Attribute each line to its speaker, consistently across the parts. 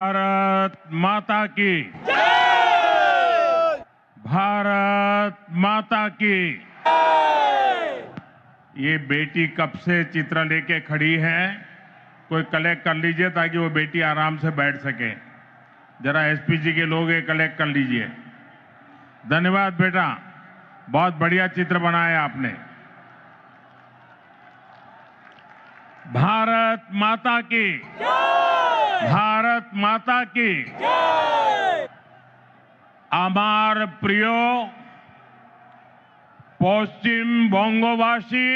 Speaker 1: भारत माता की भारत माता की। ये बेटी कब से चित्र लेके खड़ी है, कोई कलेक्ट कर लीजिए ताकि वो बेटी आराम से बैठ सके। जरा एसपीजी के लोग ये कलेक्ट कर लीजिए। धन्यवाद बेटा, बहुत बढ़िया चित्र बनाया आपने। भारत माता की, भारत माता की। আমার প্রিয় পশ্চিম বঙ্গবাসী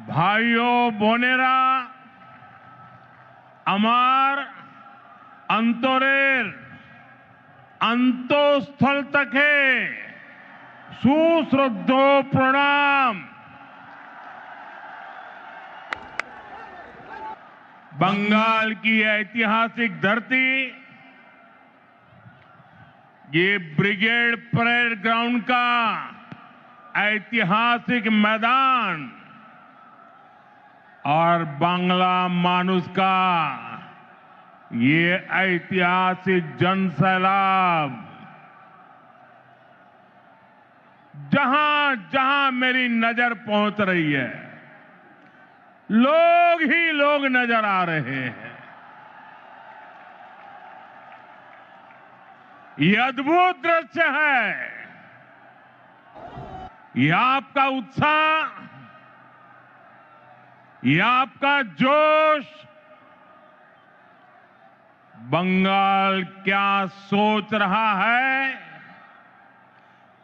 Speaker 1: ভাই ও বোনেরা, আমার অন্তরের অন্তঃস্থল থেকে সুশ্রদ্ধ প্রণাম। बंगाल की ऐतिहासिक धरती, ये ब्रिगेड परेड ग्राउंड का ऐतिहासिक मैदान और बांग्ला मानुष का ये ऐतिहासिक जनसैलाब, जहां जहां मेरी नजर पहुंच रही है, लोग ही लोग नजर आ रहे हैं। ये अद्भुत दृश्य है। ये आपका उत्साह, ये आपका जोश, बंगाल क्या सोच रहा है,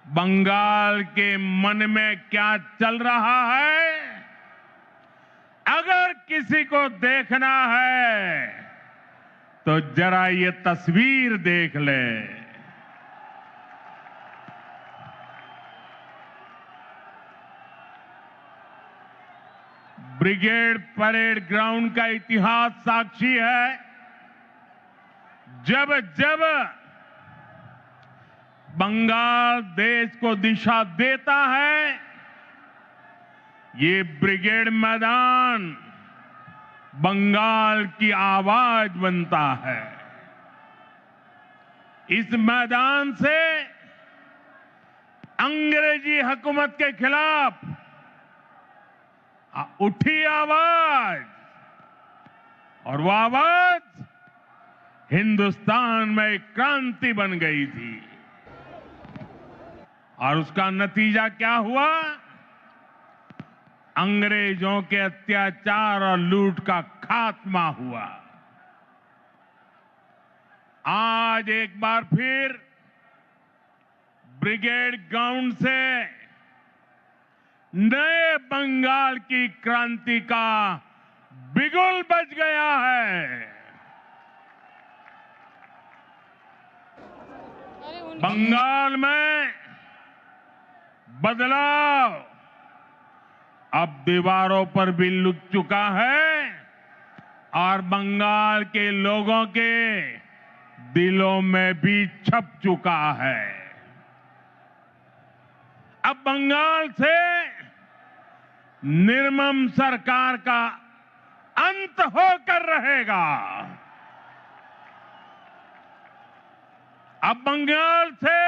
Speaker 1: बंगाल के मन में क्या चल रहा है, अगर किसी को देखना है तो जरा ये तस्वीर देख ले। ब्रिगेड परेड ग्राउंड का इतिहास साक्षी है, जब जब बंगाल देश को दिशा देता है, ये ब्रिगेड मैदान बंगाल की आवाज बनता है। इस मैदान से अंग्रेजी हुकूमत के खिलाफ उठी आवाज, और वो आवाज हिंदुस्तान में एक क्रांति बन गई थी। और उसका नतीजा क्या हुआ? अंग्रेजों के अत्याचार और लूट का खात्मा हुआ। आज एक बार फिर ब्रिगेड ग्राउंड से नए बंगाल की क्रांति का बिगुल बज गया है। बंगाल में बदलाव अब दीवारों पर भी लुक चुका है और बंगाल के लोगों के दिलों में भी छप चुका है। अब बंगाल से निर्मम सरकार का अंत होकर रहेगा। अब बंगाल से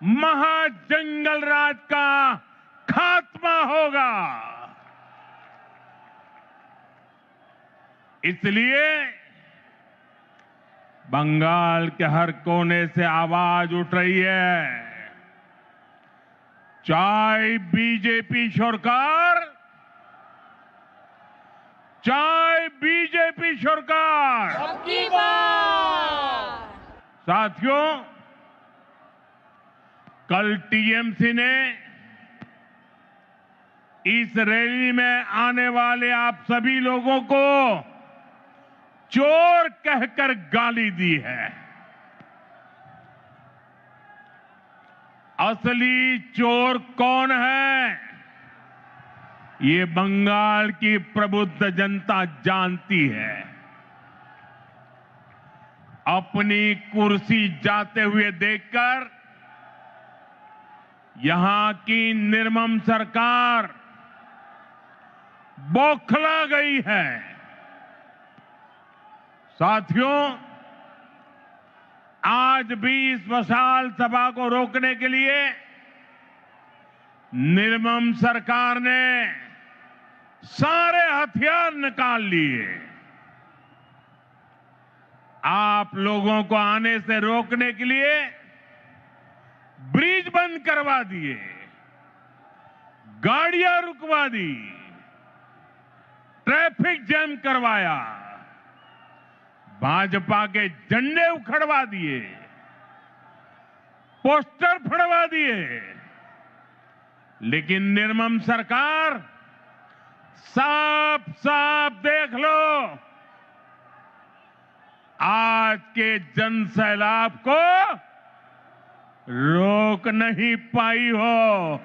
Speaker 1: महाजंगल राज का खात्मा होगा। इसलिए बंगाल के हर कोने से आवाज उठ रही है, चाहे बीजेपी सरकार, चाहे बीजेपी सरकार। साथियों, कल टीएमसी ने इस रैली में आने वाले आप सभी लोगों को चोर कहकर गाली दी है। असली चोर कौन है, ये बंगाल की प्रबुद्ध जनता जानती है। अपनी कुर्सी जाते हुए देखकर यहां की निर्मम सरकार बौखला गई है। साथियों, आज भी इस विशाल सभा को रोकने के लिए निर्मम सरकार ने सारे हथियार निकाल लिए। आप लोगों को आने से रोकने के लिए ब्रिज बंद करवा दिए, गाड़ियां रुकवा दी, ट्रैफिक जैम करवाया, भाजपा के झंडे उखड़वा दिए, पोस्टर फड़वा दिए। लेकिन निर्मम सरकार साफ साफ देख लो, आज के जन सैलाब को रोक नहीं पाई हो।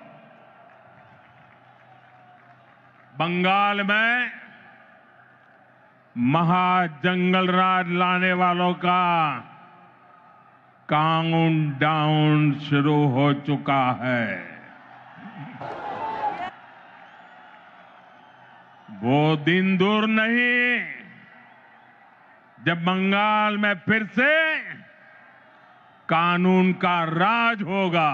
Speaker 1: बंगाल में महाजंगल राज लाने वालों का काउंटडाउन शुरू हो चुका है। वो दिन दूर नहीं जब बंगाल में फिर से कानून का राज होगा।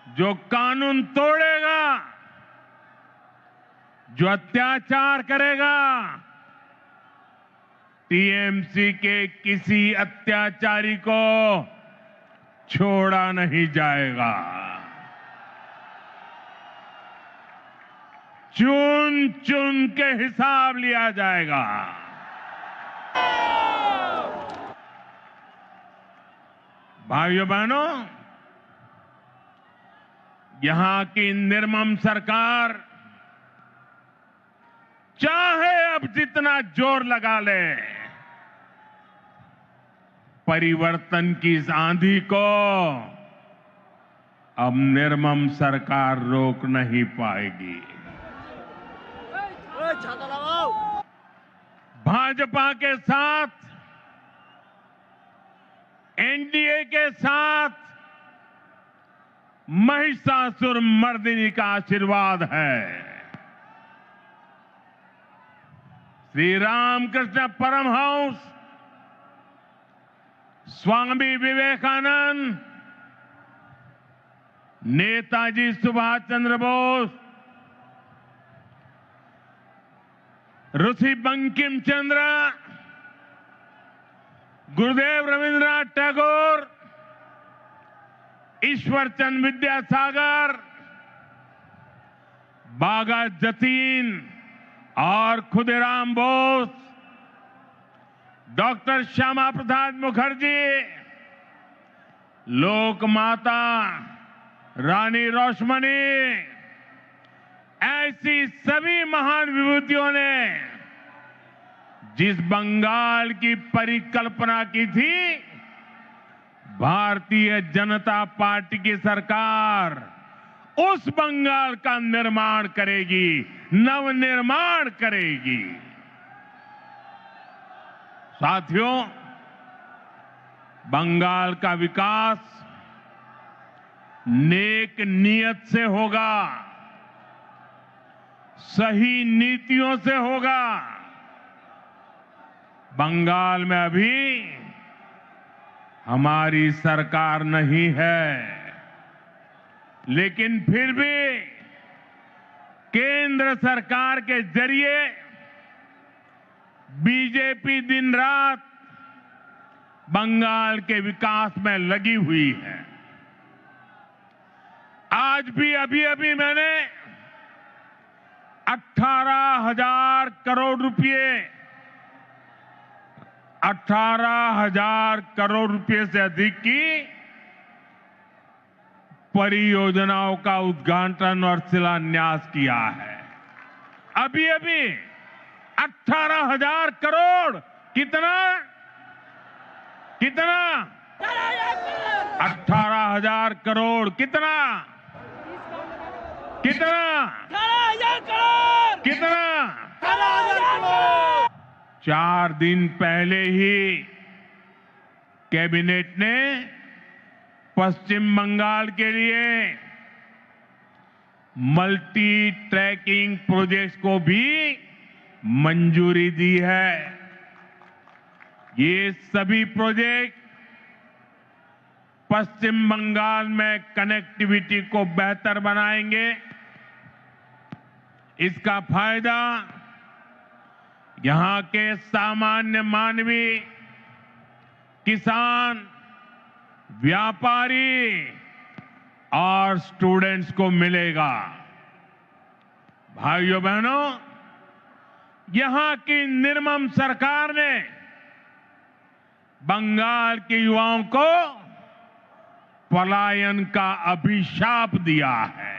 Speaker 1: जो कानून तोड़ेगा, जो अत्याचार करेगा, टीएमसी के किसी अत्याचारी को छोड़ा नहीं जाएगा। चुन चुन के हिसाब लिया जाएगा। भाइयों बहनों, यहां की निर्मम सरकार चाहे अब जितना जोर लगा ले, परिवर्तन की इस आंधी को अब निर्मम सरकार रोक नहीं पाएगी। भाजपा के साथ, एनडीए के साथ महिषासुर मर्दिनी का आशीर्वाद है। श्री रामकृष्ण परमहंस, स्वामी विवेकानंद, नेताजी सुभाष चंद्र बोस, ऋषि बंकिम चंद्र, गुरुदेव रविंद्रनाथ टैगोर, ईश्वर चंद्र विद्यासागर, बागा जतीन और खुदीराम बोस, डॉक्टर श्यामा प्रसाद मुखर्जी, लोक माता रानी रोशमनी, ऐसी सभी महान विभूतियों ने जिस बंगाल की परिकल्पना की थी, भारतीय जनता पार्टी की सरकार उस बंगाल का निर्माण करेगी, नवनिर्माण करेगी। साथियों, बंगाल का विकास नेक नियत से होगा, सही नीतियों से होगा। बंगाल में अभी हमारी सरकार नहीं है, लेकिन फिर भी केंद्र सरकार के जरिए बीजेपी दिन रात बंगाल के विकास में लगी हुई है। आज भी अभी मैंने 18,000 करोड़ रुपए 18,000 करोड़ रुपए से अधिक की परियोजनाओं का उद्घाटन और शिलान्यास किया है। अभी 18,000 करोड़ कितना 18,000 करोड़ कितना 4 दिन पहले ही कैबिनेट ने पश्चिम बंगाल के लिए मल्टी ट्रैकिंग प्रोजेक्ट्स को भी मंजूरी दी है। ये सभी प्रोजेक्ट पश्चिम बंगाल में कनेक्टिविटी को बेहतर बनाएंगे। इसका फायदा यहां के सामान्य मानवी, किसान, व्यापारी और स्टूडेंट्स को मिलेगा। भाइयों बहनों, यहां की निर्मम सरकार ने बंगाल के युवाओं को पलायन का अभिशाप दिया है।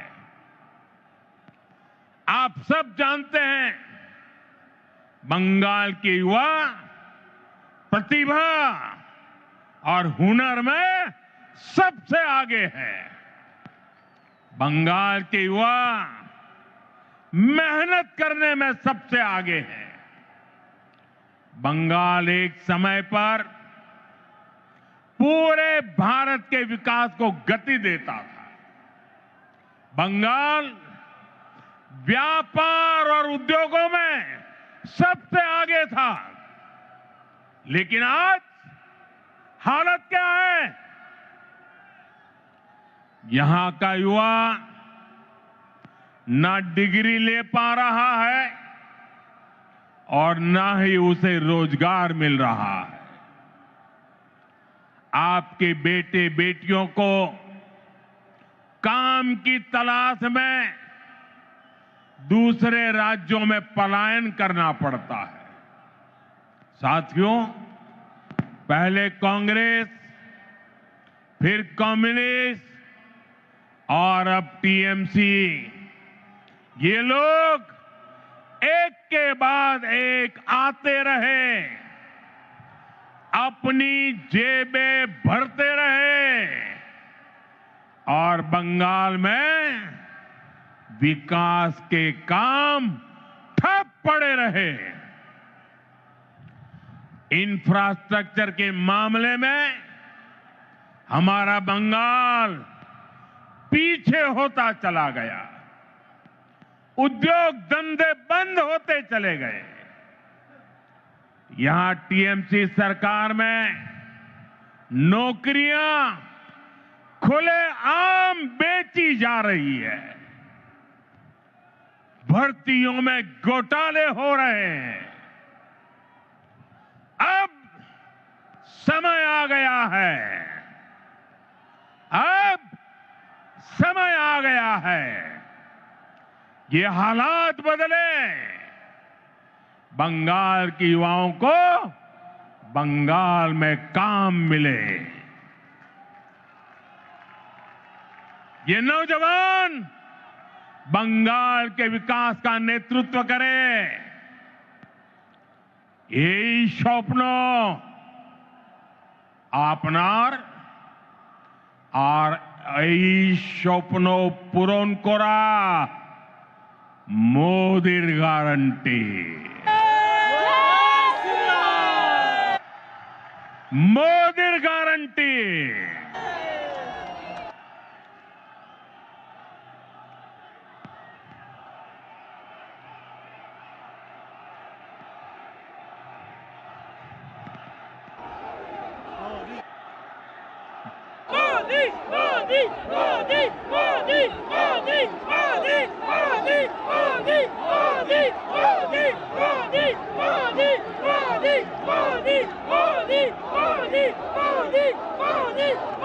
Speaker 1: आप सब जानते हैं, बंगाल के युवा प्रतिभा और हुनर में सबसे आगे है। बंगाल के युवा मेहनत करने में सबसे आगे है। बंगाल एक समय पर पूरे भारत के विकास को गति देता था। बंगाल व्यापार और उद्योगों में सबसे आगे था। लेकिन आज हालत क्या है? यहां का युवा ना डिग्री ले पा रहा है और ना ही उसे रोजगार मिल रहा है। आपके बेटे बेटियों को काम की तलाश में दूसरे राज्यों में पलायन करना पड़ता है। साथियों, पहले कांग्रेस, फिर कम्युनिस्ट और अब टीएमसी, ये लोग एक के बाद एक आते रहे, अपनी जेबें भरते रहे और बंगाल में विकास के काम ठप पड़े रहे। इंफ्रास्ट्रक्चर के मामले में हमारा बंगाल पीछे होता चला गया। उद्योग धंधे बंद होते चले गए। यहां टीएमसी सरकार में नौकरियां खुलेआम बेची जा रही है। भर्तियों में घोटाले हो रहे हैं। अब समय आ गया है। अब समय आ गया है। ये हालात बदले। बंगाल के युवाओं को बंगाल में काम मिले। ये नौजवान बंगाल के विकास का नेतृत्व करें। এই স্বপ্ন আপনার আর এই স্বপ্ন পূরণ করা মোদির গ্যারান্টি। मोदी गारंटी।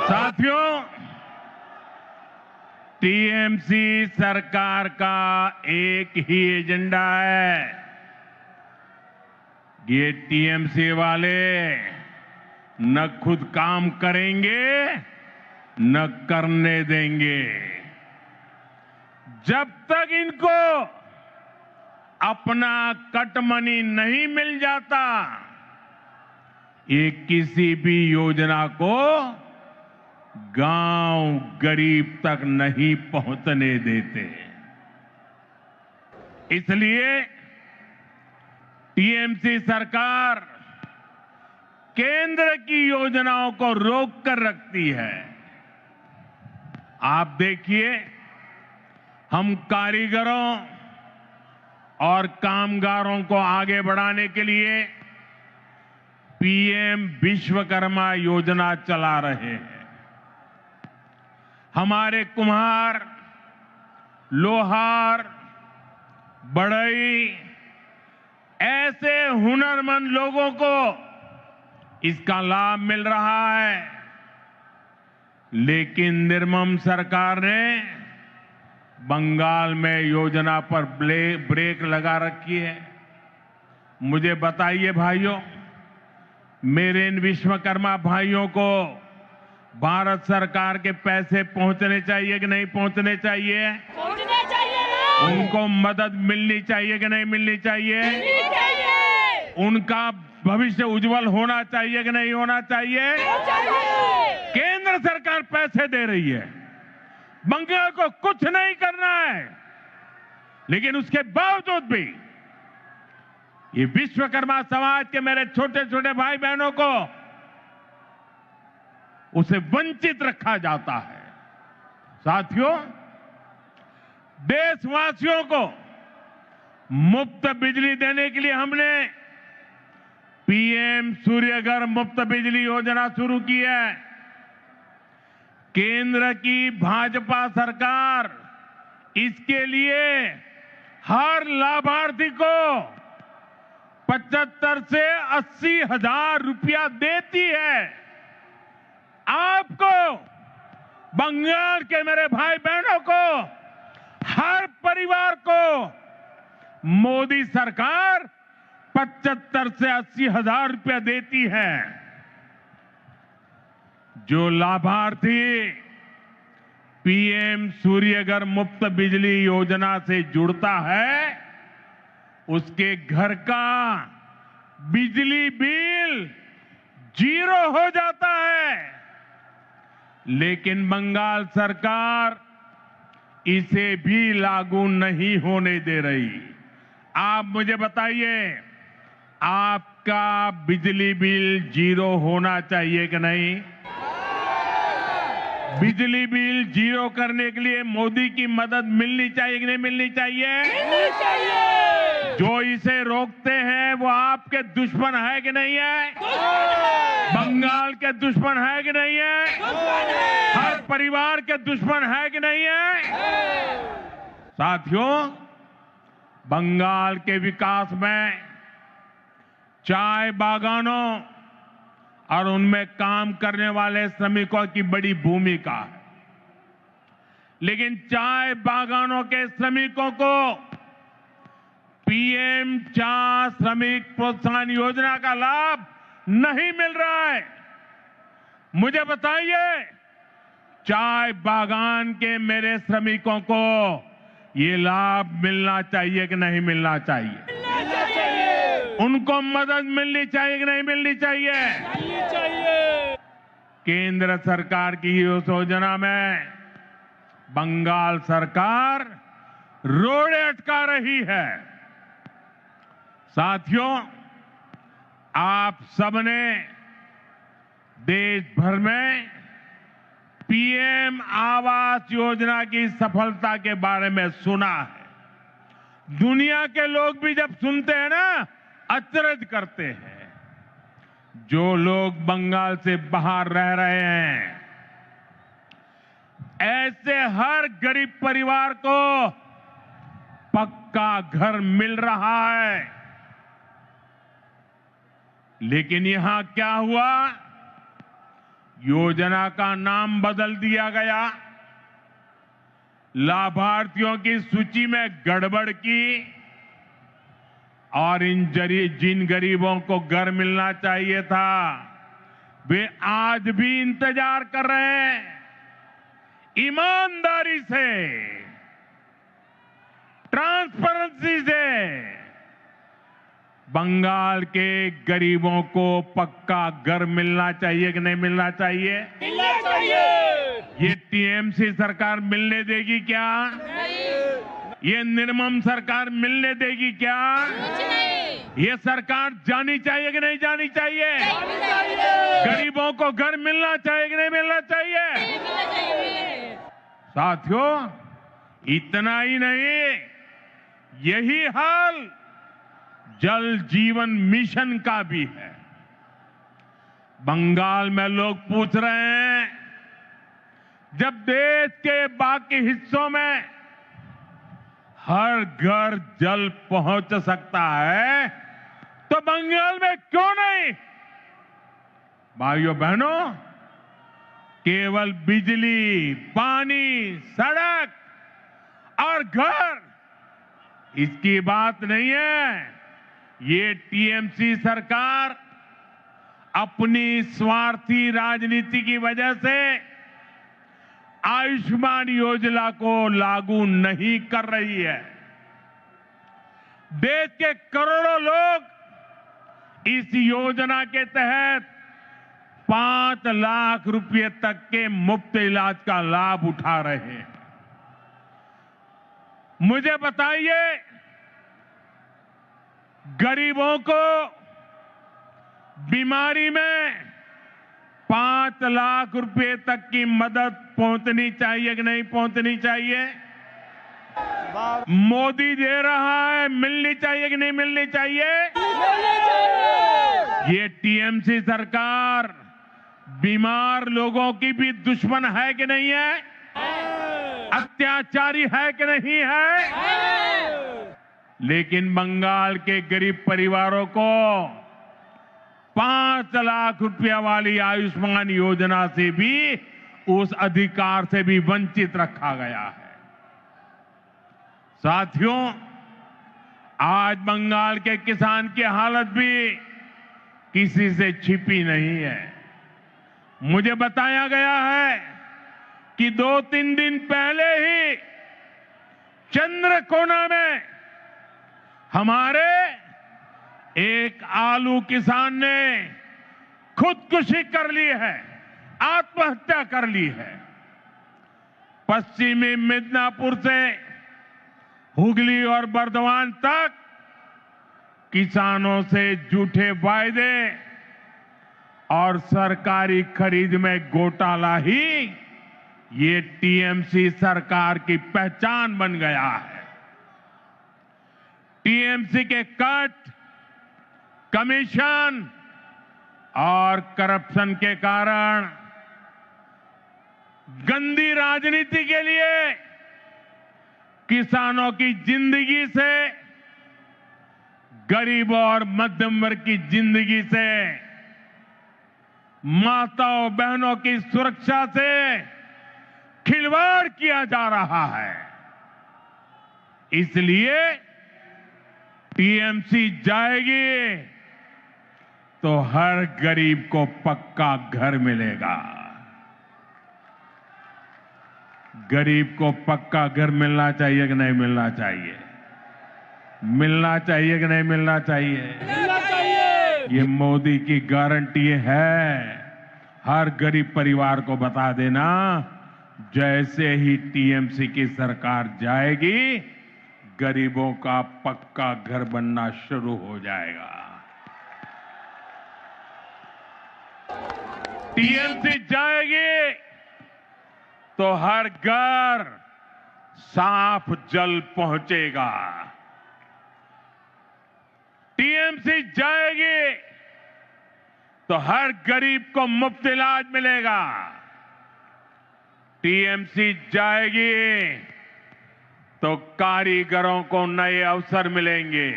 Speaker 1: साथियों, टीएमसी सरकार का एक ही एजेंडा है। ये टीएमसी वाले न खुद काम करेंगे न करने देंगे। जब तक इनको अपना कट मनी नहीं मिल जाता, ये किसी भी योजना को गांव गरीब तक नहीं पहुंचने देते। इसलिए टीएमसी सरकार केंद्र की योजनाओं को रोक कर रखती है। आप देखिए, हम कारीगरों और कामगारों को आगे बढ़ाने के लिए पीएम विश्वकर्मा योजना चला रहे हैं। हमारे कुम्हार, लोहार, बढ़ई ऐसे हुनरमंद लोगों को इसका लाभ मिल रहा है, लेकिन निर्मम सरकार ने बंगाल में योजना पर ब्रेक लगा रखी है। मुझे बताइए भाइयों, मेरे इन विश्वकर्मा भाइयों को भारत सरकार के पैसे पहुंचने चाहिए कि नहीं पहुंचने चाहिए?
Speaker 2: पहुंचने चाहिए।
Speaker 1: उनको मदद मिलनी चाहिए कि नहीं मिलनी चाहिए?
Speaker 2: मिलनी चाहिए।
Speaker 1: उनका भविष्य उज्जवल होना चाहिए कि नहीं होना चाहिए? केंद्र सरकार पैसे दे रही है, बंगाल को कुछ नहीं करना है, लेकिन उसके बावजूद भी ये विश्वकर्मा समाज के मेरे छोटे छोटे भाई बहनों को उसे वंचित रखा जाता है। साथियों, देशवासियों को मुफ्त बिजली देने के लिए हमने पीएम सूर्यघर मुफ्त बिजली योजना शुरू की है। केंद्र की भाजपा सरकार इसके लिए हर लाभार्थी को 75 से 80 हजार रुपया देती है। आपको, बंगाल के मेरे भाई बहनों को, हर परिवार को मोदी सरकार 75 से 80 हजार रुपया देती है। जो लाभार्थी पीएम सूर्यघर मुफ्त बिजली योजना से जुड़ता है, उसके घर का बिजली बिल 0 हो जाता है। लेकिन बंगाल सरकार इसे भी लागू नहीं होने दे रही। आप मुझे बताइए, आपका बिजली बिल 0 होना चाहिए कि नहीं? बिजली बिल 0 करने के लिए मोदी की मदद मिलनी चाहिए कि नहीं मिलनी चाहिए?
Speaker 2: मिलनी चाहिए।
Speaker 1: जो इसे रोकते हैं वो आपके दुश्मन है कि नहीं है? बंगाल के दुश्मन है कि नहीं है? हर परिवार के दुश्मन है कि नहीं है? साथियों, बंगाल के विकास में चाय बागानों और उनमें काम करने वाले श्रमिकों की बड़ी भूमिका है। लेकिन चाय बागानों के श्रमिकों को पीएम चाय श्रमिक प्रोत्साहन योजना का लाभ नहीं मिल रहा है। मुझे बताइए, चाय बागान के मेरे श्रमिकों को ये लाभ मिलना चाहिए कि नहीं मिलना चाहिए?
Speaker 2: मिलना चाहिए।
Speaker 1: उनको मदद मिलनी चाहिए कि नहीं मिलनी चाहिए?
Speaker 2: मिलनी चाहिए।
Speaker 1: केंद्र सरकार की इस योजना में बंगाल सरकार रोड़े अटका रही है। साथियों, आप सबने देश भर में पीएम आवास योजना की सफलता के बारे में सुना है। दुनिया के लोग भी जब सुनते हैं ना, अचरज करते हैं। जो लोग बंगाल से बाहर रह रहे हैं, ऐसे हर गरीब परिवार को पक्का घर मिल रहा है। लेकिन यहां क्या हुआ? योजना का नाम बदल दिया गया, लाभार्थियों की सूची में गड़बड़ की और जिन गरीबों को घर मिलना चाहिए था, वे आज भी इंतजार कर रहे हैं। ईमानदारी से, ट्रांसपेरेंसी से बंगाल के गरीबों को पक्का घर मिलना चाहिए कि नहीं मिलना चाहिए?
Speaker 2: मिलना चाहिए।
Speaker 1: ये टीएमसी सरकार मिलने देगी क्या?
Speaker 2: नहीं।
Speaker 1: ये निर्मम सरकार मिलने देगी क्या?
Speaker 2: कुछ नहीं।
Speaker 1: ये सरकार जानी चाहिए कि नहीं जानी चाहिए?
Speaker 2: मिलना चाहिए।
Speaker 1: गरीबों को घर मिलना चाहिए कि नहीं मिलना चाहिए?
Speaker 2: मिलना चाहिए।
Speaker 1: साथियों, इतना ही नहीं, यही हाल जल जीवन मिशन का भी है। बंगाल में लोग पूछ रहे हैं, जब देश के बाकी हिस्सों में हर घर जल पहुंच सकता है तो बंगाल में क्यों नहीं? भाइयों बहनों, केवल बिजली, पानी, सड़क और घर इसकी बात नहीं है। ये टीएमसी सरकार अपनी स्वार्थी राजनीति की वजह से आयुष्मान योजना को लागू नहीं कर रही है। देश के करोड़ों लोग इस योजना के तहत 5 लाख रुपए तक के मुफ्त इलाज का लाभ उठा रहे हैं। मुझे बताइए, गरीबों को बीमारी में 5 लाख रुपए तक की मदद पहुंचनी चाहिए कि नहीं पहुंचनी चाहिए? मोदी दे रहा है, मिलनी चाहिए कि नहीं मिलनी चाहिए? ये टीएमसी सरकार बीमार लोगों की भी दुश्मन है कि नहीं है? अत्याचारी है कि नहीं है? लेकिन बंगाल के गरीब परिवारों को 5 लाख रुपया वाली आयुष्मान योजना से भी, उस अधिकार से भी वंचित रखा गया है। साथियों, आज बंगाल के किसान की हालत भी किसी से छिपी नहीं है। मुझे बताया गया है कि 2-3 दिन पहले ही चंद्रकोना में हमारे एक आलू किसान ने खुदकुशी कर ली है, आत्महत्या कर ली है। पश्चिमी मिदनापुर से हुगली और बर्दवान तक किसानों से झूठे वायदे और सरकारी खरीद में घोटाला ही ये टीएमसी सरकार की पहचान बन गया है। टीएमसी के कट, कमीशन और करप्शन के कारण गंदी राजनीति के लिए किसानों की जिंदगी से, गरीबों और मध्यम वर्ग की जिंदगी से, माताओं बहनों की सुरक्षा से खिलवाड़ किया जा रहा है। इसलिए टीएमसी जाएगी तो हर गरीब को पक्का घर मिलेगा। गरीब को पक्का घर मिलना चाहिए कि नहीं मिलना चाहिए? मिलना चाहिए कि नहीं मिलना चाहिए?
Speaker 2: मिलना चाहिए।
Speaker 1: ये मोदी की गारंटी है। हर गरीब परिवार को बता देना, जैसे ही टीएमसी की सरकार जाएगी, गरीबों का पक्का घर बनना शुरू हो जाएगा। टीएमसी जाएगी तो हर घर साफ जल पहुंचेगा। टीएमसी जाएगी तो हर गरीब को मुफ्त इलाज मिलेगा। टीएमसी जाएगी तो कारीगरों को नए अवसर मिलेंगे।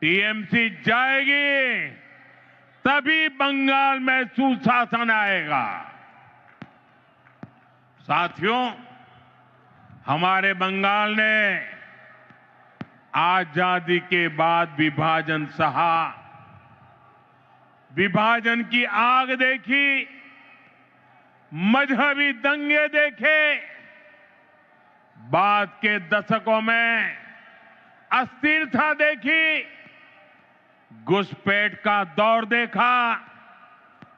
Speaker 1: टीएमसी जाएगी तभी बंगाल में सुशासन आएगा। साथियों, हमारे बंगाल ने आजादी के बाद विभाजन सहा, विभाजन की आग देखी, मजहबी दंगे देखे, बाद के दशकों में अस्थिरता देखी, घुसपैठ का दौर देखा,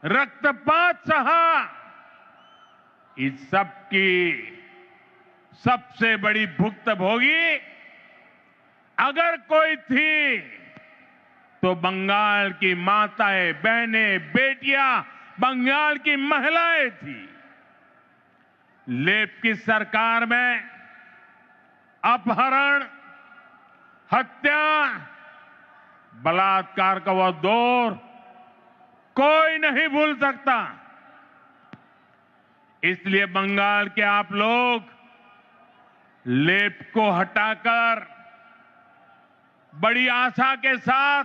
Speaker 1: रक्तपात सहा। इस सब की सबसे बड़ी भुक्तभोगी अगर कोई थी तो बंगाल की माताएं, बहनें, बेटियां, बंगाल की महिलाएं थी। लेप की सरकार में अपहरण, हत्या, बलात्कार का वो दौर कोई नहीं भूल सकता। इसलिए बंगाल के आप लोग लेप को हटाकर बड़ी आशा के साथ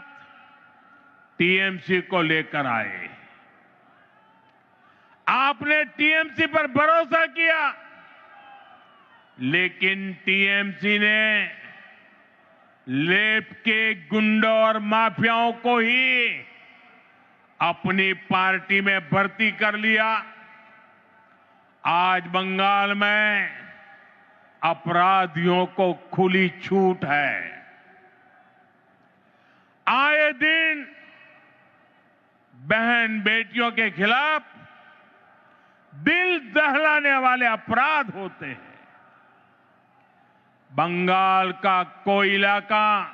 Speaker 1: टीएमसी को लेकर आए। आपने टीएमसी पर भरोसा किया, लेकिन टीएमसी ने लेप के गुंडों और माफियाओं को ही अपनी पार्टी में भर्ती कर लिया। आज बंगाल में अपराधियों को खुली छूट है। आए दिन बहन बेटियों के खिलाफ दिल दहलाने वाले अपराध होते हैं। बंगाल का कोई इलाका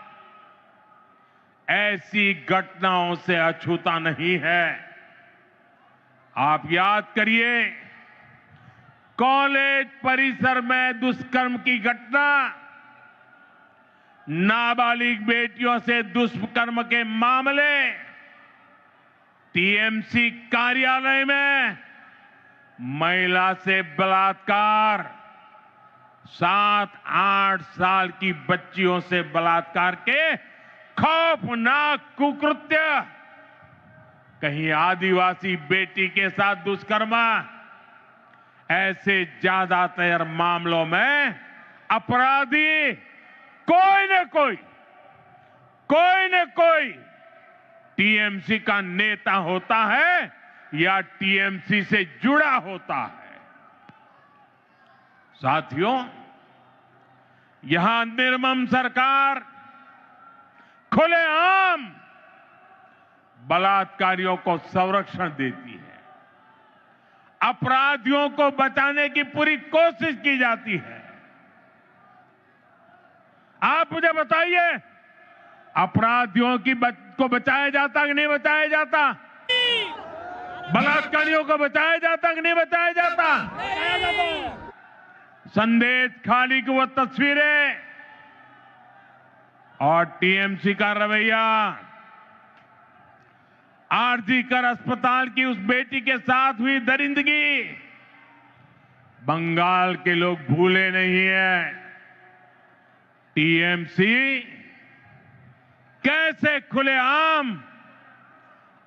Speaker 1: ऐसी घटनाओं से अछूता नहीं है। आप याद करिए, कॉलेज परिसर में दुष्कर्म की घटना, नाबालिग बेटियों से दुष्कर्म के मामले, टीएमसी कार्यालय में महिला से बलात्कार, 7-8 साल की बच्चियों से बलात्कार के खौफनाक कुकृत्य, कहीं आदिवासी बेटी के साथ दुष्कर्म, ऐसे ज्यादातर मामलों में अपराधी कोई न कोई टीएमसी का नेता होता है या टीएमसी से जुड़ा होता है। साथियों, यहां निर्मम सरकार खुलेआम बलात्कारियों को संरक्षण देती है। अपराधियों को बचाने की पूरी कोशिश की जाती है। आप मुझे बताइए, अपराधियों को बचाया जाता कि नहीं बचाया जाता? बलात्कारियों को बचाया जाता कि नहीं बचाया जाता? संदेश खाली की वो तस्वीरें और टीएमसी का रवैया, आरजीकर अस्पताल की उस बेटी के साथ हुई दरिंदगी, बंगाल के लोग भूले नहीं हैं। टीएमसी कैसे खुलेआम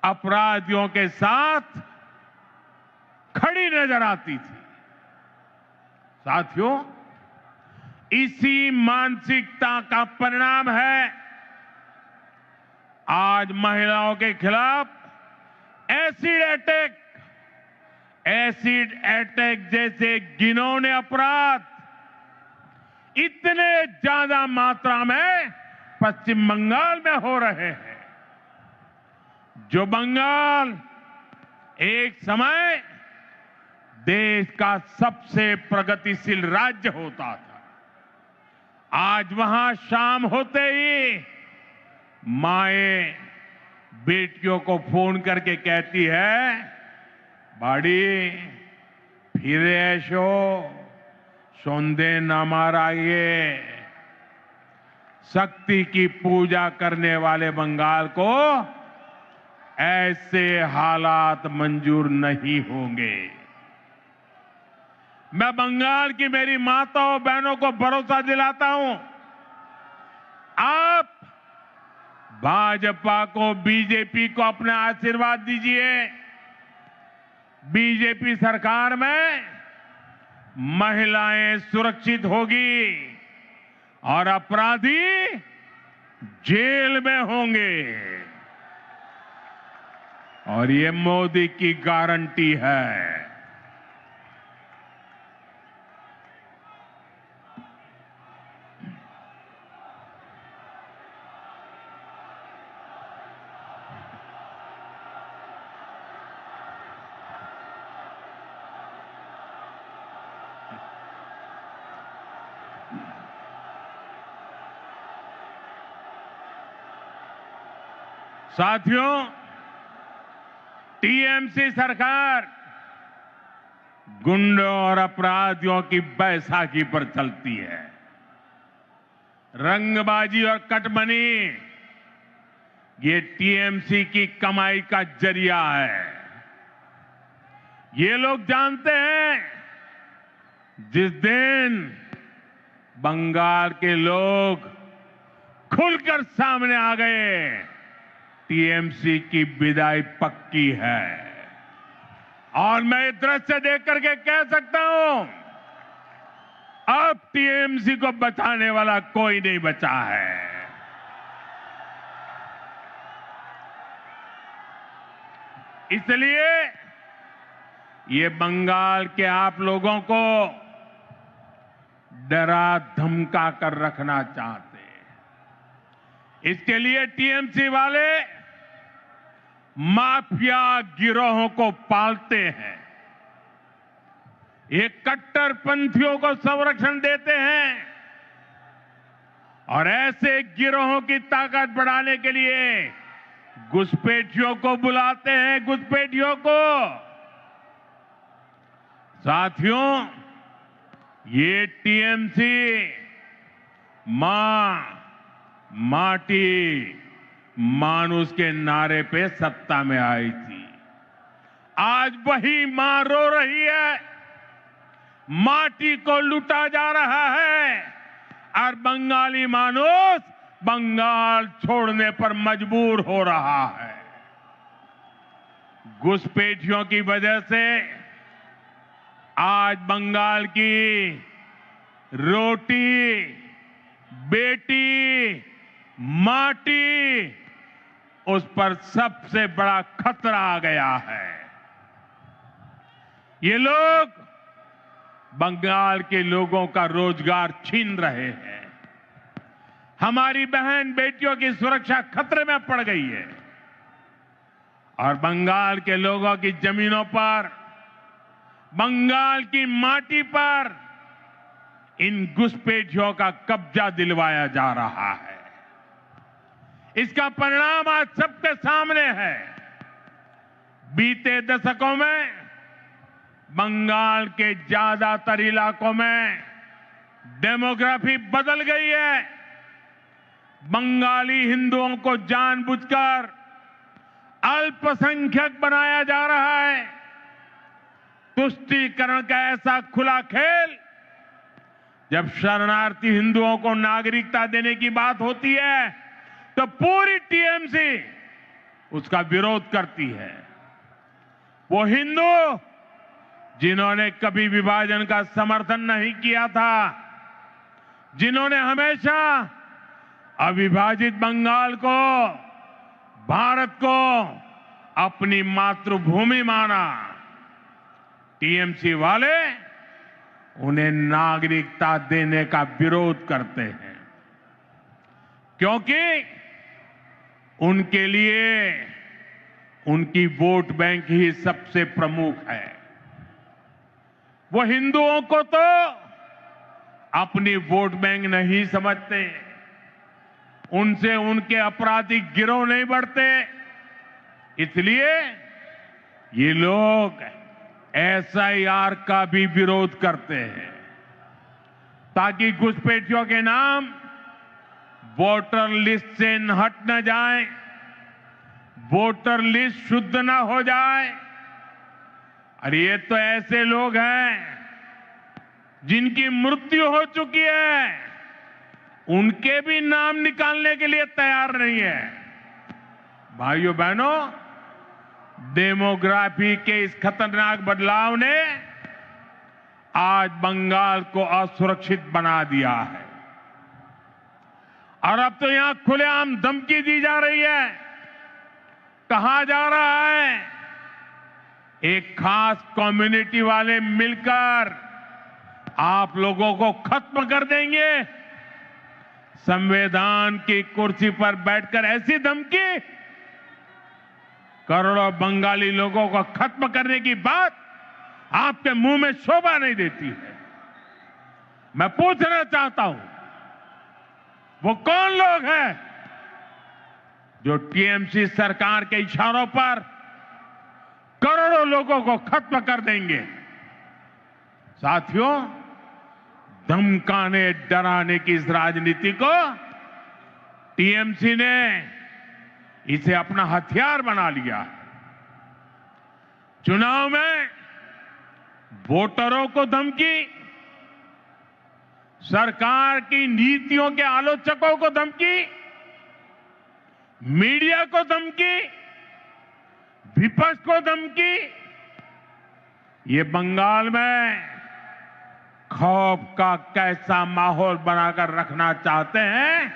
Speaker 1: अपराधियों के साथ खड़ी नजर आती थी। साथियों, इसी मानसिकता का परिणाम है आज महिलाओं के खिलाफ एसिड अटैक जैसे घिनौने अपराध इतने ज्यादा मात्रा में पश्चिम बंगाल में हो रहे हैं। जो बंगाल एक समय देश का सबसे प्रगतिशील राज्य होता था, आज वहां शाम होते ही माएं बेटियों को फोन करके कहती है, बाड़ी फिर ऐशो सौंदे न माराइए। शक्ति की पूजा करने वाले बंगाल को ऐसे हालात मंजूर नहीं होंगे। मैं बंगाल की मेरी माताओं बहनों को भरोसा दिलाता हूं, आप भाजपा को, बीजेपी को अपना आशीर्वाद दीजिए। बीजेपी सरकार में महिलाएं सुरक्षित होगी और अपराधी जेल में होंगे, और ये मोदी की गारंटी है। साथियों, टीएमसी सरकार गुंडों और अपराधियों की बैसाखी पर चलती है। रंगबाजी और कटमनी ये टीएमसी की कमाई का जरिया है। ये लोग जानते हैं, जिस दिन बंगाल के लोग खुलकर सामने आ गए, टीएमसी की विदाई पक्की है। और मैं ये दृश्य देख करके कह सकता हूं, अब टीएमसी को बचाने वाला कोई नहीं बचा है। इसलिए ये बंगाल के आप लोगों को डरा धमका कर रखना चाहते हैं। इसके लिए टीएमसी वाले माफिया गिरोहों को पालते हैं। ये कट्टरपंथियों को संरक्षण देते हैं और ऐसे गिरोहों की ताकत बढ़ाने के लिए घुसपैठियों को बुलाते हैं, घुसपैठियों को। साथियों, ये टीएमसी मां माटी मानुष के नारे पे सत्ता में आई थी। आज वही मां रो रही है, माटी को लूटा जा रहा है और बंगाली मानुष बंगाल छोड़ने पर मजबूर हो रहा है। घुसपैठियों की वजह से आज बंगाल की रोटी, बेटी, माटी, उस पर सबसे बड़ा खतरा आ गया है। ये लोग बंगाल के लोगों का रोजगार छीन रहे हैं। हमारी बहन बेटियों की सुरक्षा खतरे में पड़ गई है और बंगाल के लोगों की जमीनों पर, बंगाल की माटी पर इन घुसपैठियों का कब्जा दिलवाया जा रहा है। इसका परिणाम आज सबके सामने है। बीते दशकों में बंगाल के ज्यादातर इलाकों में डेमोग्राफी बदल गई है। बंगाली हिंदुओं को जानबूझकर अल्पसंख्यक बनाया जा रहा है। तुष्टीकरण का ऐसा खुला खेल, जब शरणार्थी हिंदुओं को नागरिकता देने की बात होती है तो पूरी टीएमसी उसका विरोध करती है। वो हिंदू जिन्होंने कभी विभाजन का समर्थन नहीं किया था, जिन्होंने हमेशा अविभाजित बंगाल को, भारत को अपनी मातृभूमि माना, टीएमसी वाले उन्हें नागरिकता देने का विरोध करते हैं, क्योंकि उनके लिए उनकी वोट बैंक ही सबसे प्रमुख है। वो हिंदुओं को तो अपनी वोट बैंक नहीं समझते, उनसे उनके आपराधिक गिरोह नहीं बढ़ते। इसलिए ये लोग एसआईआर का भी विरोध करते हैं, ताकि घुसपैठियों के नाम वोटर लिस्ट से हट न जाए, वोटर लिस्ट शुद्ध न हो जाए। और ये तो ऐसे लोग हैं जिनकी मृत्यु हो चुकी है, उनके भी नाम निकालने के लिए तैयार नहीं है। भाइयों बहनों, डेमोग्राफी के इस खतरनाक बदलाव ने आज बंगाल को असुरक्षित बना दिया है और अब तो यहां खुलेआम धमकी दी जा रही है। कहा जा रहा है एक खास कम्युनिटी वाले मिलकर आप लोगों को खत्म कर देंगे। संविधान की कुर्सी पर बैठकर ऐसी धमकी, करोड़ों बंगाली लोगों को खत्म करने की बात आपके मुंह में शोभा नहीं देती है। मैं पूछना चाहता हूं, वो कौन लोग हैं जो टीएमसी सरकार के इशारों पर करोड़ों लोगों को खत्म कर देंगे? साथियों, धमकाने डराने की इस राजनीति को टीएमसी ने इसे अपना हथियार बना लिया। चुनाव में वोटरों को धमकी, सरकार की नीतियों के आलोचकों को धमकी, मीडिया को धमकी, विपक्ष को धमकी। ये बंगाल में खौफ का कैसा माहौल बनाकर रखना चाहते हैं,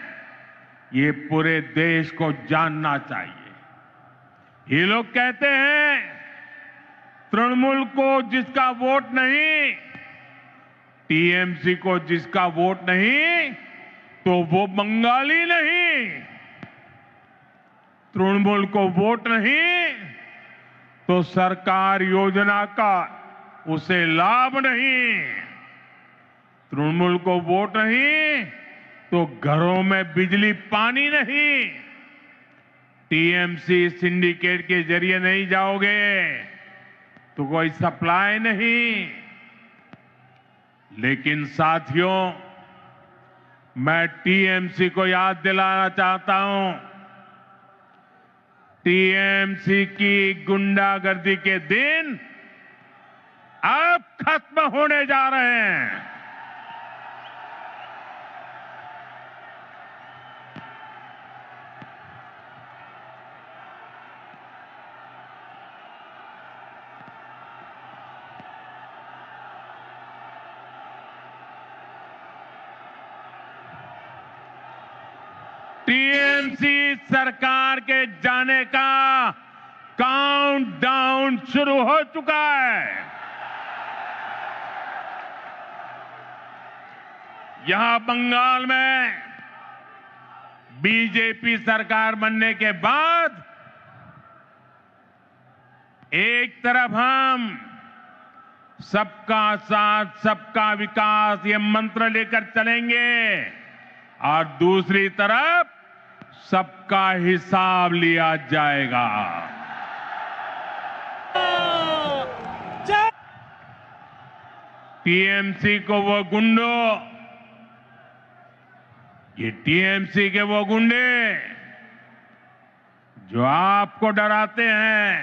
Speaker 1: ये पूरे देश को जानना चाहिए। ये लोग कहते हैं तृणमूल को जिसका वोट नहीं, टीएमसी को जिसका वोट नहीं, तो वो बंगाली नहीं। तृणमूल को वोट नहीं तो सरकार योजना का उसे लाभ नहीं। तृणमूल को वोट नहीं तो घरों में बिजली पानी नहीं। टीएमसी सिंडिकेट के जरिए नहीं जाओगे तो कोई सप्लाई नहीं। लेकिन साथियों, मैं टीएमसी को याद दिलाना चाहता हूं, टीएमसी की गुंडागर्दी के दिन अब खत्म होने जा रहे हैं। टीएमसी सरकार के जाने का काउंटडाउन शुरू हो चुका है। यहां बंगाल में बीजेपी सरकार बनने के बाद एक तरफ हम सबका साथ सबका विकास ये मंत्र लेकर चलेंगे और दूसरी तरफ सबका हिसाब लिया जाएगा। टीएमसी को वो गुंडों, ये टीएमसी के वो गुंडे जो आपको डराते हैं,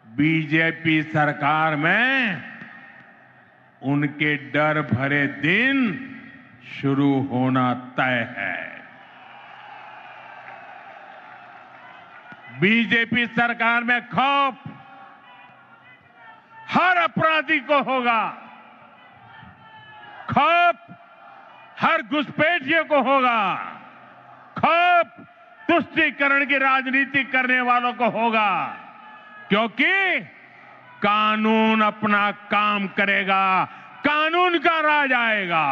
Speaker 1: बीजेपी सरकार में उनके डर भरे दिन शुरू होना तय है। बीजेपी सरकार में खौफ हर अपराधी को होगा, खौफ हर घुसपैठिए को होगा, खौफ तुष्टीकरण की राजनीति करने वालों को होगा, क्योंकि कानून अपना काम करेगा, कानून का राज आएगा।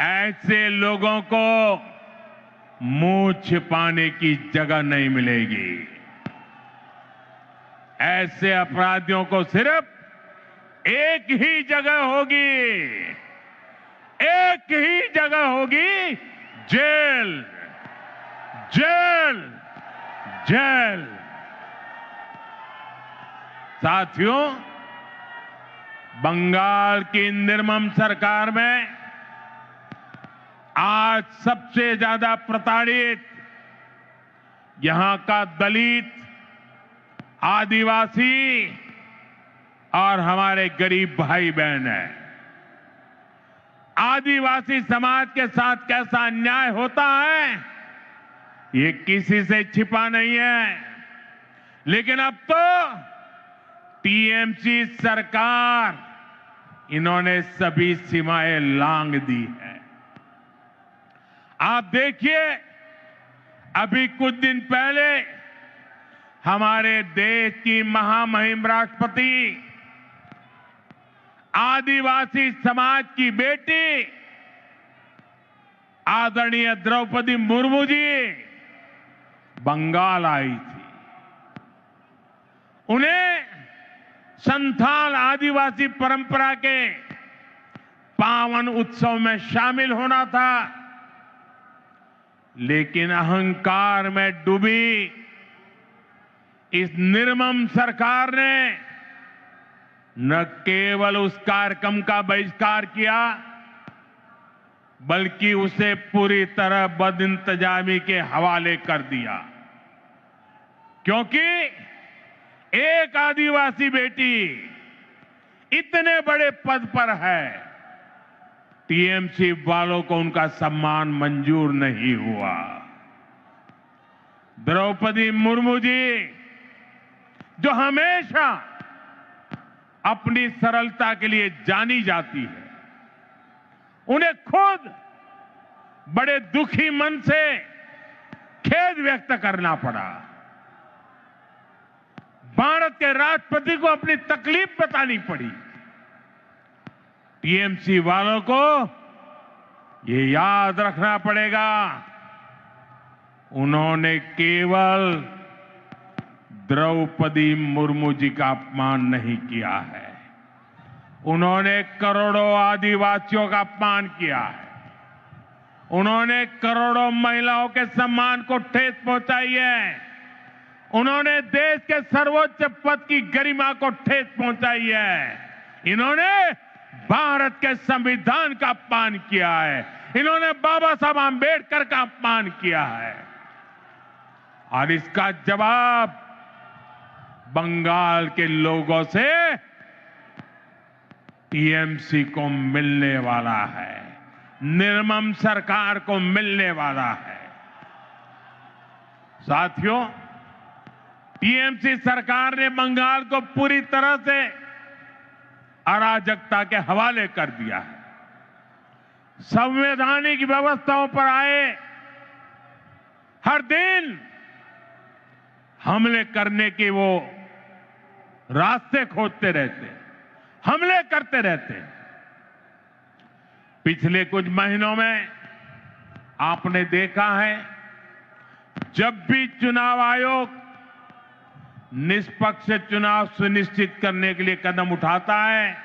Speaker 1: ऐसे लोगों को मुंह छिपाने की जगह नहीं मिलेगी। ऐसे अपराधियों को सिर्फ एक ही जगह होगी, एक ही जगह होगी, जेल, जेल, जेल। साथियों, बंगाल की निर्मम सरकार में आज सबसे ज्यादा प्रताड़ित यहां का दलित, आदिवासी और हमारे गरीब भाई बहन हैं। आदिवासी समाज के साथ कैसा अन्याय होता है ये किसी से छिपा नहीं है, लेकिन अब तो टीएमसी सरकार इन्होंने सभी सीमाएं लांघ दी है। आप देखिए, अभी कुछ दिन पहले हमारे देश की महामहिम राष्ट्रपति, आदिवासी समाज की बेटी आदरणीय द्रौपदी मुर्मू जी बंगाल आई थी। उन्हें संथाल आदिवासी परंपरा के पावन उत्सव में शामिल होना था, लेकिन अहंकार में डूबी इस निर्मम सरकार ने न केवल उस कार्यक्रम का बहिष्कार किया, बल्कि उसे पूरी तरह बदइंतजामी के हवाले कर दिया, क्योंकि एक आदिवासी बेटी इतने बड़े पद पर है, टीएमसी वालों को उनका सम्मान मंजूर नहीं हुआ। द्रौपदी मुर्मू जी, जो हमेशा अपनी सरलता के लिए जानी जाती है, उन्हें खुद बड़े दुखी मन से खेद व्यक्त करना पड़ा। भारत के राष्ट्रपति को अपनी तकलीफ बतानी पड़ी। टीएमसी वालों को ये याद रखना पड़ेगा, उन्होंने केवल द्रौपदी मुर्मू जी का अपमान नहीं किया है, उन्होंने करोड़ों आदिवासियों का अपमान किया है, उन्होंने करोड़ों महिलाओं के सम्मान को ठेस पहुंचाई है, उन्होंने देश के सर्वोच्च पद की गरिमा को ठेस पहुंचाई है, इन्होंने भारत के संविधान का अपमान किया है, इन्होंने बाबा साहब आंबेडकर का अपमान किया है। और इसका जवाब बंगाल के लोगों से टीएमसी को मिलने वाला है, निर्मम सरकार को मिलने वाला है। साथियों, टीएमसी सरकार ने बंगाल को पूरी तरह से अराजकता के हवाले कर दिया है। संवैधानिक व्यवस्थाओं पर आए हर दिन हमले करने के वो रास्ते खोजते रहते, हमले करते रहते। पिछले कुछ महीनों में आपने देखा है, जब भी चुनाव आयोग निष्पक्ष चुनाव सुनिश्चित करने के लिए कदम उठाता है,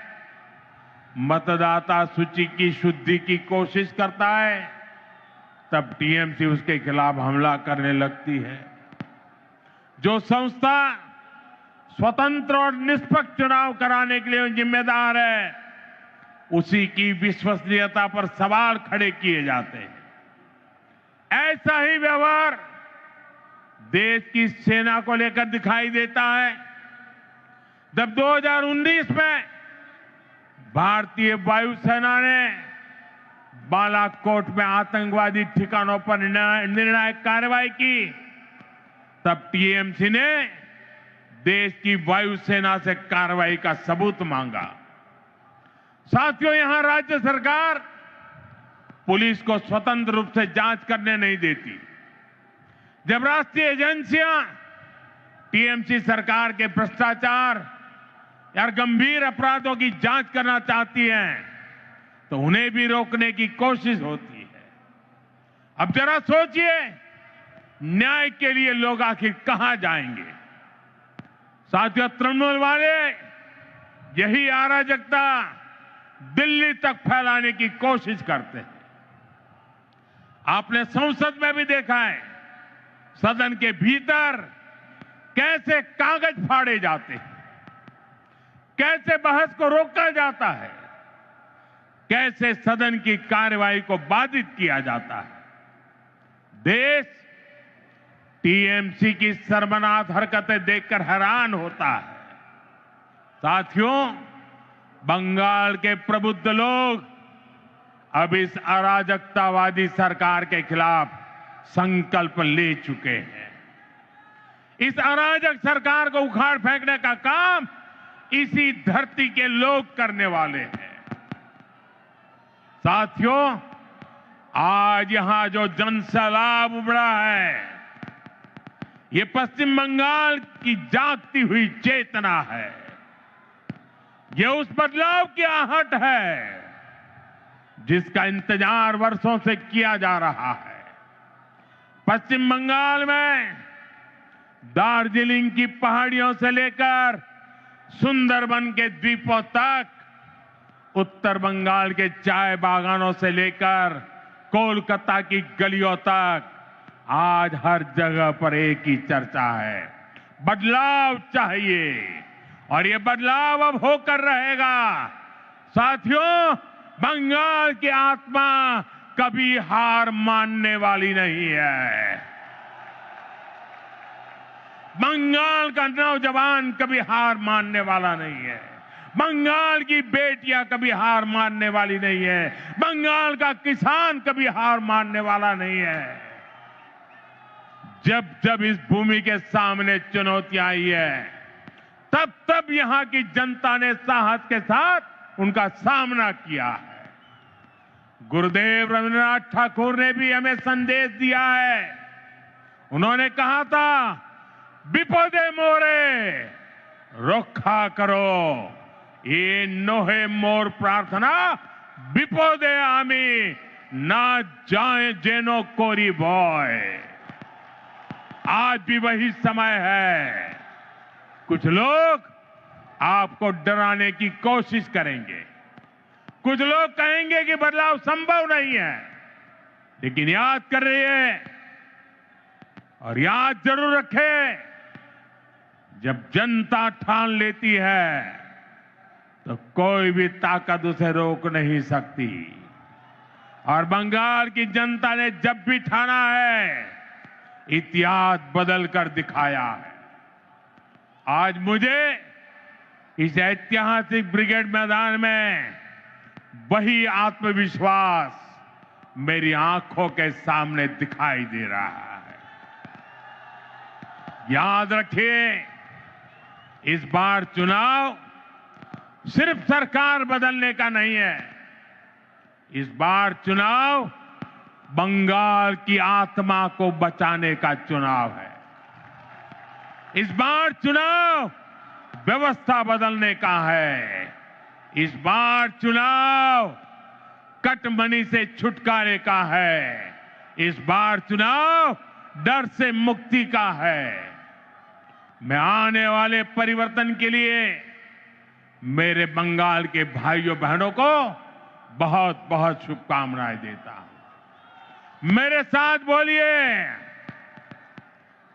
Speaker 1: मतदाता सूची की शुद्धि की कोशिश करता है, तब टीएमसी उसके खिलाफ हमला करने लगती है। जो संस्था स्वतंत्र और निष्पक्ष चुनाव कराने के लिए जिम्मेदार है, उसी की विश्वसनीयता पर सवाल खड़े किए जाते हैं। ऐसा ही व्यवहार देश की सेना को लेकर दिखाई देता है। जब 2019 में भारतीय वायुसेना ने बालाकोट में आतंकवादी ठिकानों पर निर्णायक कार्रवाई की, तब टीएमसी ने देश की वायुसेना से कार्रवाई का सबूत मांगा। साथियों, यहां राज्य सरकार पुलिस को स्वतंत्र रूप से जांच करने नहीं देती। जब राष्ट्रीय एजेंसियां टीएमसी सरकार के भ्रष्टाचार या गंभीर अपराधों की जांच करना चाहती हैं, तो उन्हें भी रोकने की कोशिश होती है। अब जरा सोचिए, न्याय के लिए लोग आखिर कहां जाएंगे? साथियों, तृणमूल वाले यही अराजकता दिल्ली तक फैलाने की कोशिश करते हैं। आपने संसद में भी देखा है, सदन के भीतर कैसे कागज फाड़े जाते हैं, कैसे बहस को रोका जाता है, कैसे सदन की कार्यवाही को बाधित किया जाता है। देश टीएमसी की शर्मनाक हरकतें देखकर हैरान होता है। साथियों, बंगाल के प्रबुद्ध लोग अब इस अराजकतावादी सरकार के खिलाफ संकल्प ले चुके हैं। इस अराजक सरकार को उखाड़ फेंकने का काम इसी धरती के लोग करने वाले हैं। साथियों, आज यहां जो जनसैलाब उमड़ा है, ये पश्चिम बंगाल की जागती हुई चेतना है। ये उस बदलाव की आहट है जिसका इंतजार वर्षों से किया जा रहा है। पश्चिम बंगाल में दार्जिलिंग की पहाड़ियों से लेकर सुंदरबन के द्वीपों तक, उत्तर बंगाल के चाय बागानों से लेकर कोलकाता की गलियों तक, आज हर जगह पर एक ही चर्चा है, बदलाव चाहिए। और ये बदलाव अब होकर रहेगा। साथियों, बंगाल की आत्मा कभी हार मानने वाली नहीं है। बंगाल का नौजवान कभी हार मानने वाला नहीं है। बंगाल की बेटियां कभी हार मानने वाली नहीं है। बंगाल का किसान कभी हार मानने वाला नहीं है। जब जब इस भूमि के सामने चुनौतियां आई है, तब तब यहां की जनता ने साहस के साथ उनका सामना किया है। गुरुदेव रविन्द्रनाथ ठाकुर ने भी हमें संदेश दिया है। उन्होंने कहा था, विपदे मोरे रक्षा करो, ये नोहे मोर प्रार्थना विपदे आमी ना जाए जेनो कोरी बॉय। आज भी वही समय है। कुछ लोग आपको डराने की कोशिश करेंगे, कुछ लोग कहेंगे कि बदलाव संभव नहीं है, लेकिन याद कर रहिए और याद जरूर रखें, जब जनता ठान लेती है तो कोई भी ताकत उसे रोक नहीं सकती। और बंगाल की जनता ने जब भी ठाना है, इतिहास बदल कर दिखाया है। आज मुझे इस ऐतिहासिक ब्रिगेड मैदान में वही आत्मविश्वास मेरी आंखों के सामने दिखाई दे रहा है। याद रखिए, इस बार चुनाव सिर्फ सरकार बदलने का नहीं है। इस बार चुनाव बंगाल की आत्मा को बचाने का चुनाव है। इस बार चुनाव व्यवस्था बदलने का है। इस बार चुनाव कटमनी से छुटकारे का है। इस बार चुनाव डर से मुक्ति का है। मैं आने वाले परिवर्तन के लिए मेरे बंगाल के भाइयों बहनों को बहुत बहुत शुभकामनाएं देता हूं। मेरे साथ बोलिए,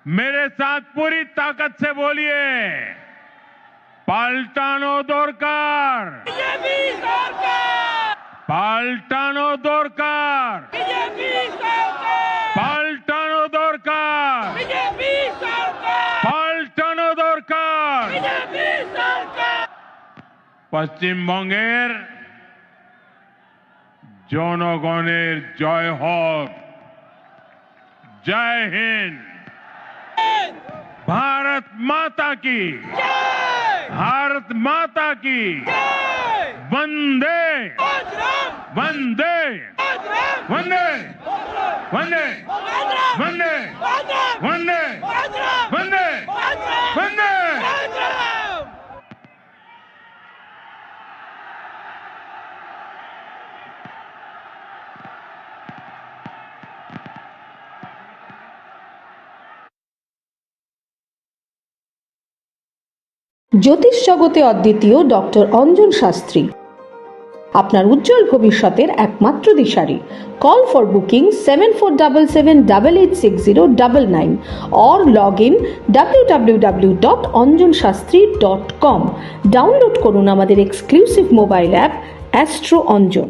Speaker 1: मेरे साथ पूरी ताकत से बोलिए, पाल्टानो दोरकार,
Speaker 2: बीजेपी सरकार,
Speaker 1: पाल्टानो दोरकार,
Speaker 2: बीजेपी सरकार,
Speaker 1: पाल्टानो दोरकार,
Speaker 2: बीजेपी सरकार,
Speaker 1: पाल्टानो दोरकार।
Speaker 2: बीजेपी सरकार।
Speaker 1: पश्चिम बंगेर জনগণের জয় হোক। जय हिंद। भारत माता की,
Speaker 2: जय
Speaker 1: भारत माता की।
Speaker 2: जय
Speaker 1: वंदे
Speaker 2: मातरम,
Speaker 1: वंदे
Speaker 2: मातरम,
Speaker 1: वंदे वंदे
Speaker 2: मातरम,
Speaker 1: वंदे
Speaker 2: मातरम,
Speaker 1: वंदे
Speaker 2: मातरम,
Speaker 1: वंदे
Speaker 2: मातरम,
Speaker 1: वंदे।
Speaker 2: मातरम।
Speaker 3: জ্যোতিষ জগতে অদ্বিতীয় ডক্টর অঞ্জন শাস্ত্রী আপনার উজ্জ্বল ভবিষ্যতের একমাত্র দিশারি। Call for booking 7477886099 or log in www.anjanshastri.com। Download করুন আমাদের exclusive mobile app astro Anjan.